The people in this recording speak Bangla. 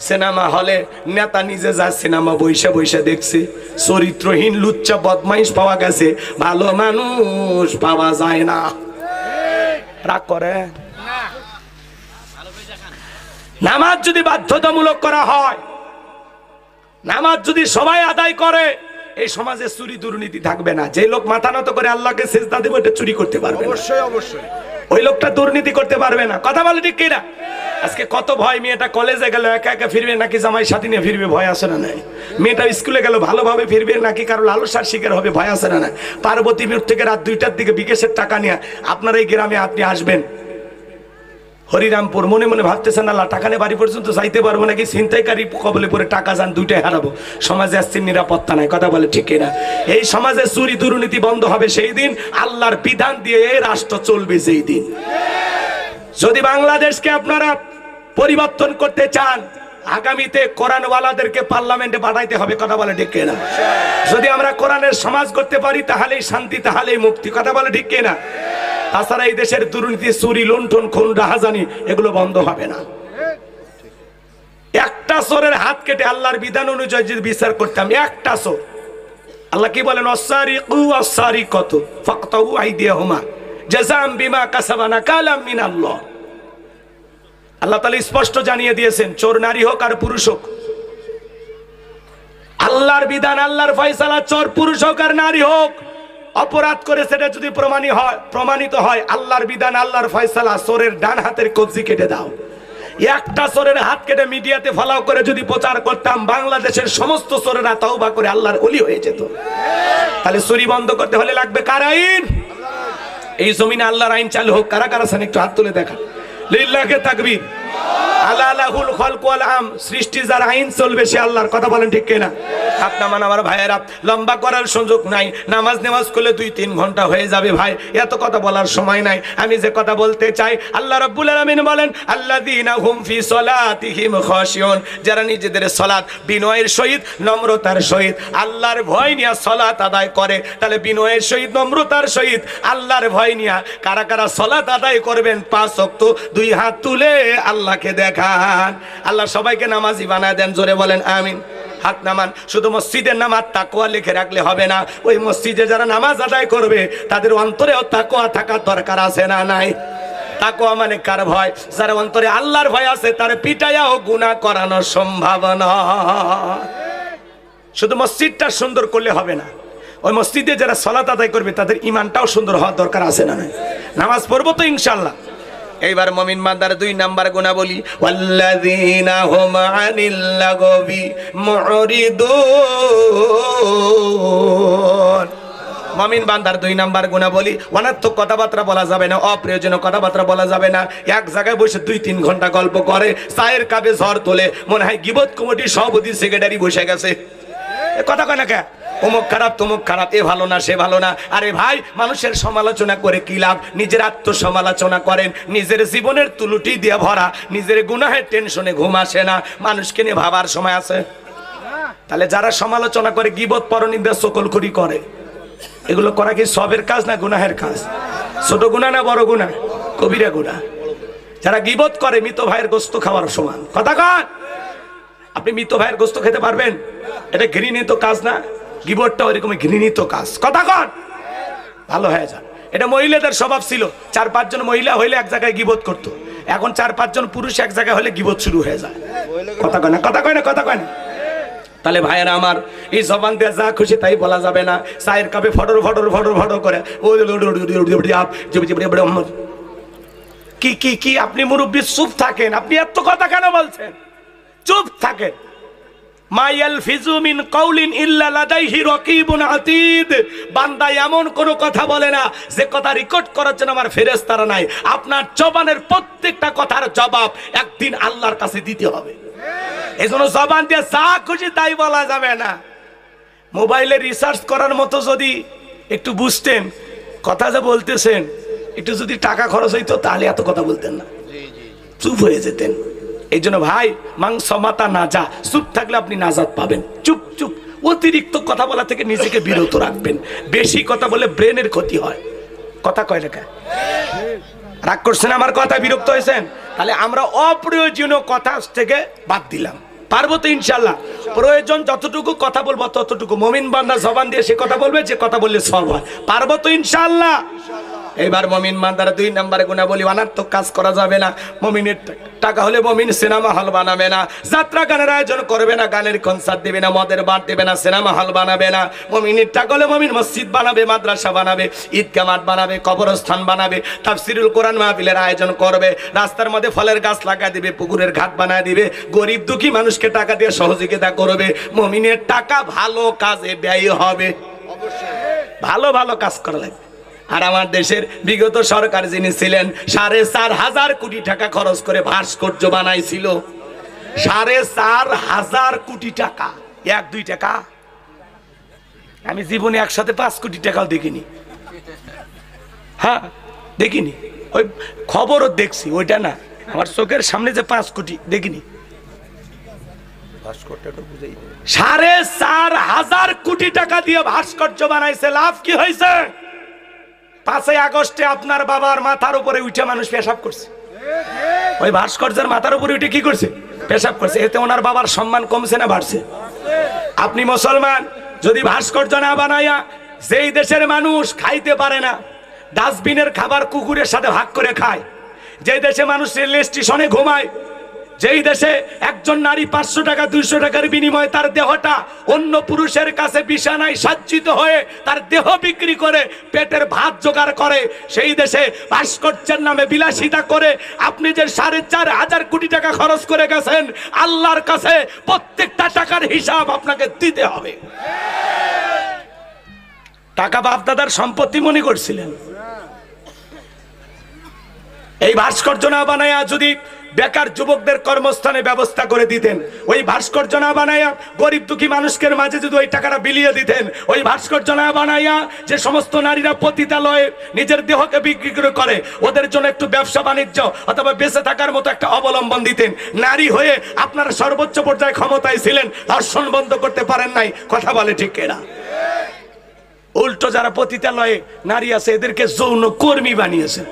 সিনেমা হলে নেতা নিজে যা সিনেমা বইসা বইসা দেখছে, চরিত্রহীন লুচ্চা বদমাইশ পাওয়া গেছে, ভালো মানুষ পাওয়া যায় না। রাগ করে? নামাজ যদি বাধ্যতামূলক করা হয়, নামাজ যদি সবাই আদায় করে, এই সমাজে চুরি দুর্নীতি থাকবে না। যে লোক মাথা নত করে আল্লাহকে সিজদা দেবে ওটা চুরি করতে পারবে না, অবশ্যই অবশ্যই। ওই লোকটা দুর্নীতি করতে পারবে না। কথা বলে ঠিক কিনা? আজকে কত ভয়, মেয়েটা কলেজে গেল একা একা ফিরবে নাকি জামাই সাথী নিয়ে ফিরবে, ভয় আসে না নাই? মেয়েটা স্কুলে গেল ভালোভাবে ফিরবে নাকি কারো লালসার শিকার হবে, ভয় আসে না নাই? পার্বতীপুর থেকে রাত 2টার দিকে বিকাশের টাকা নিয়ে আপনার এই গ্রামে আপনি আসবেন হরিরামপুর, মনে মনে ভাবতেছেন আল্লাহ টাকা নিয়ে বাড়ি পর্যন্ত যাইতে পারবো নাকি, ছিনতাইকারী কবলে পরে টাকা যান, দুইটাই হারাবো, সমাজে আসছে নিরাপত্তা নাই। কথা বলে ঠিক কিনা? এই সমাজে চুরি দুর্নীতি বন্ধ হবে সেই দিন, আল্লাহর বিধান দিয়ে এই রাষ্ট্র চলবে সেই দিন। যদি বাংলাদেশকে আপনারা পরিবর্তন করতে চান, আগামীতে কোরআনওয়ালাদেরকে পার্লামেন্টে পাঠাইতে হবে। কথা বলে ঠিক কিনা? যদি আমরা কোরআনের সমাজ করতে পারি তাহলেই শান্তি, তাহলেই মুক্তি। কথা বলে ঠিক কিনা? তাছাড়া এই দেশের দুর্নীতি, চুরি, লুণ্ঠন, খুন, রাহাজানি এগুলো বন্ধ হবে না। একটা চোরের হাত কেটে আল্লাহর বিধান অনুযায়ী যদি বিচার করতাম, একটা চোর, আল্লাহ কি বলেন? অসারিকু অসারিকাতু ফাকতাউ আইদিয়াহুমা জাযাআম বিমা কাসাবা নাকালাম মিনাল্লাহ। আল্লাহ তাআলা স্পষ্ট জানিয়ে দিয়েছেন, চোর নারী হোক আর পুরুষ হোক, আল্লাহর বিধান, আল্লাহর ফয়সালা, চোর পুরুষ হোক আর নারী হোক, অপরাধ করে সেটা যদি প্রমাণিত হয়, আল্লাহর বিধান, আল্লাহর ফয়সালা, চোরের ডান হাতের কবজি কেটে দাও। একটা চোরের হাত কেটে মিডিয়াতে ফলাও করে যদি প্রচার করতাম, বাংলাদেশের সমস্ত চোরেরা তওবা করে আল্লাহর ওলি হয়ে যেত। তাহলে চুরি বন্ধ করতে হলে লাগবে কার আইন? এই জমিনে আল্লাহর আইন চালু হোক। কারা কারা আছেন একটু হাত তুলে দেখা। লিল্লাহি তাকবীর। আলালাহুল খালক ওয়াল আম, সৃষ্টি যার আইন চলবে সে আল্লাহর। কথা বলেন ঠিক কিনা? হাত নামান আমার ভাইয়েরা, লম্বা করার সুযোগ নাই, নামাজ করলে 2-3 ঘন্টা হয়ে যাবে ভাই, এত কথা বলার সময় নাই। আমি যে কথা বলতে চাই, আল্লাহ রাব্বুল আলামিন বলেন আল্লাযীনা হুম ফি সলাতিহিম খাশিউন, যারা নিজেদের সালাত বিনয়ের সহিত, নম্রতার সহিত, আল্লাহর ভয় নিয়ে সালাত আদায় করে। তাহলে বিনয়ের সহিত, নম্রতার সহিত, আল্লাহর ভয় নিয়ে কারা কারা সালাত আদায় করবেন 5 ওয়াক্ত, 2 হাত তুলে আল্লাহকে দেখান। আল্লাহ সবাইকে নামাজি বানায় দেন, জোরে বলেন আমিন। হাত নামান। শুধু মসজিদের নামাজ তাকওয়া লিখে রাখলে হবে না, ওই মসজিদে যারা নামাজ আদায় করবে তাদের অন্তরেও তাকওয়া থাকার দরকার আছে না নাই? তাকওয়া মানে কার ভয়? যার অন্তরে আল্লাহর ভয় আছে তার পিটাইয়াও গুনাহ করানোর সম্ভাবনা। শুধু মসজিদটা সুন্দর করলে হবে না, ওই মসজিদে যারা সালাত আদায় করবে তাদের ঈমানটাও সুন্দর হওয়ার দরকার আছে না নাই? নামাজ পড়বো তো ইনশাআল্লাহ। এইবার মুমিন বান্দার 2 নাম্বার গুণাবলী, ওয়াল্লাযীনা হুম আনিল লাগবি মুরিদুন। মুমিন বান্দার 2 নাম্বার গুণাবলী, অনর্থক কথাবার্তা বলা যাবে না, অপ্রয়োজনীয় কথাবার্তা বলা যাবে না। এক জায়গায় বসে 2-3 ঘন্টা গল্প করে, চায়ের কাপে ঝড় তোলে, মনে হয় গীবত কমিটির সভাপতি সেক্রেটারি বসে গেছে। কথা কয় না কে? অমুক খারাপ, তমুক খারাপ, এ ভালো না, সে ভালো না। আরে ভাই, মানুষের সমালোচনা করে কি লাভ? নিজের আত্মসমালোচনা করেন। নিজের জীবনের তুলুটি দিয়ে ভরা, নিজের গুনাহের টেনশনে ঘুম আসে না, মানুষকে নিয়ে ভাবার সময় আছে? তাহলে যারা সমালোচনা করে, গীবত, পরনিন্দা, সকলখুরি করে, এগুলো করা কি সবের কাজ না গুনাহের কাজ? ছোট গুনাহ না বড় গুনাহ? কবিরা গুনাহ। যারা গীবত করে মৃত ভাইয়ের গোশত খাওয়ার সমান। কথা কন? আপনি মৃত ভাইয়ের গোশত খেতে পারবেন? এটা ঘৃণিত কাজ না? গীবতটা ওইরকম ঘৃণিত কাজ। কথা কন? ভালো হয়ে যান। এটা মহিলাদের স্বভাব ছিল, 4-5 জন মহিলা হইলে এক জায়গায় গীবত করতো, এখন 4-5 জন পুরুষ এক জায়গায় হলে গীবত শুরু হয়ে যায়। কথা কয় না? কথা কয় না? কথা কয় না? তাহলে ভাইয়েরা আমার, এই জবান দিয়ে যা খুশি তাই বলা যাবে না। চায়ের কাপে ফটর ফটর ফটর ফটর করে কি কি কি আপনি মুরব্বী, চুপ থাকেন। আপনি এত কথা কেন বলছেন? চুপ থাকেন। মায়ালফিজু মিন কাউলিন ইল্লা লাদাইহি রাকিবুন আতীদ। বান্দা এমন কোন কথা বলে না যে কথা রেকর্ড করার জন্য আমার ফেরেশতারা নাই। আপনার জবানের প্রত্যেকটা কথার জবাব একদিন আল্লাহর কাছে দিতে হবে। এজন্য জবান দিয়ে যা খুশি তাই বলা যাবে না। মোবাইলে রিসার্চ করার মতো যদি একটু বুঝতেন, কথা যা বলতেছেন, একটু যদি টাকা খরচ হইতো তাহলে এত কথা বলতেন না, চুপ হয়ে যেতেন। এই জন্য ভাই, মাংস মাতা না যা, চুপ থাকলে আপনি নাজাত পাবেন। চুপ চুপ। অতিরিক্ত কথা বলা থেকে নিজেকে বিরত রাখবেন। বেশি কথা বলে ব্রেনের ক্ষতি হয়। কথা কয় না? রাগ করছেন আমার কথা? বিরক্ত হয়েছেন? তাহলে আমরা অপ্রয়োজনীয় কথা থেকে বাদ দিলাম। পারবো তো ইনশাল্লাহ। প্রয়োজন যতটুকু কথা বলবো ততটুকু, মুমিন বান্দা জবান দিয়ে সে কথা বলবে যে কথা বললে সব হয়। পারবো তো ইনশাল্লাহ। এবার মুমিন বান্দারা 2 নম্বরে গুনাহ বলি, অনার্থক কাজ করা যাবে না। মুমিনের টাকা হলে মুমিন সিনেমা হল বানাবে না, যাত্রা গানের আয়োজন করবে না, গানের কনসার্ট দেবে না, মদের বার দেবে না, সিনেমা হল বানাবে না। মুমিনের টাকা হলে মুমিন মসজিদ বানাবে, মাদ্রাসা বানাবে, ঈদগাহ মাঠ বানাবে, কবরস্থান বানাবে, তাফসীরুল কোরআন মাহফিলের আয়োজন করবে, রাস্তার মধ্যে ফলের গাছ লাগা দিবে, পুকুরের ঘাট বানায় দিবে, গরিব দুঃখী মানুষকে টাকা দিয়ে সহযোগিতা করবে। মুমিনের টাকা ভালো কাজে ব্যয় হবে, ভালো ভালো কাজ করা লাগবে। আর আমার দেশের বিগত সরকার যিনি ছিলেন 4,500 কোটি টাকা খরচ করে ভাস্কর্য বানাইছিল। 4,500 কোটি টাকা, 1-2 টাকা। আমি জীবনে একসাথে 5 কোটি টাকাও দেখিনি। হ্যাঁ দেখিনি, ওই খবরও দেখছি, ওইটা না, আমার চোখের সামনে যে 5 কোটি দেখিনি। 4,500 কোটি টাকা দিয়ে ভাস্কর্য বানাইছে, লাভ কি হয়েছে? 5ই আগস্টে আপনার বাবার মাথার উপরে উঠে মানুষ পেশাব করছে, ওই ভাস্কর্যের মাথার উপরে উঠে কি করছে? পেশাব করছে। এতে ওনার বাবার সম্মান কমছে না বাড়ছে? আপনি মুসলমান যদি ভাস্কর্য না বানাইয়া, যেই দেশের মানুষ খাইতে পারে না, ডাস্টবিনের খাবার কুকুরের সাথে ভাগ করে খায়, যেই দেশে মানুষ রেল স্টেশনে ঘুমায়, যেই দেশে একজন নারী 500 টাকা 200 টাকার বিনিময়ে তার দেহটা অন্য পুরুষের কাছে বিছানায় সজ্জিত হয়ে তার দেহ বিক্রি করে পেটের ভাত জোগাড় করে, সেই দেশে ভাস্কর্যের নামে বিলাসিতা করে আপনি যে 4,500 কোটি টাকা খরচ করে গেছেন, আল্লাহর কাছে প্রত্যেকটা টাকার হিসাব আপনাকে দিতে হবে। টাকা বাপ দাদার সম্পত্তি মনে করছিলেন। এই ভাস্কর্য না বানায়া যদি বেকার যুবকদের কর্মস্থানে ব্যবস্থা করে দিতেন, ওই ভাস্কর্য না বানাইয়া গরিব দুঃখী মানুষের মাঝে যদি ওই টাকাটা বিলিয়ে দিতেন, ওই ভাস্কর্য না বানাইয়া যে সমস্ত নারীরা পতিতালয়ে নিজের দেহকে বিক্রি করে ওদের জন্য একটু ব্যবসা বাণিজ্য অথবা বেঁচে থাকার মতো একটা অবলম্বন দিতেন। নারী হয়ে আপনারা সর্বোচ্চ পর্যায়ে ক্ষমতায় ছিলেন, ধর্ষণ বন্ধ করতে পারেন নাই, কথা বলে ঠিক এরা। উল্টো যারা পতিতালয়ে নারী আছে এদেরকে যৌন কর্মী বানিয়েছেন।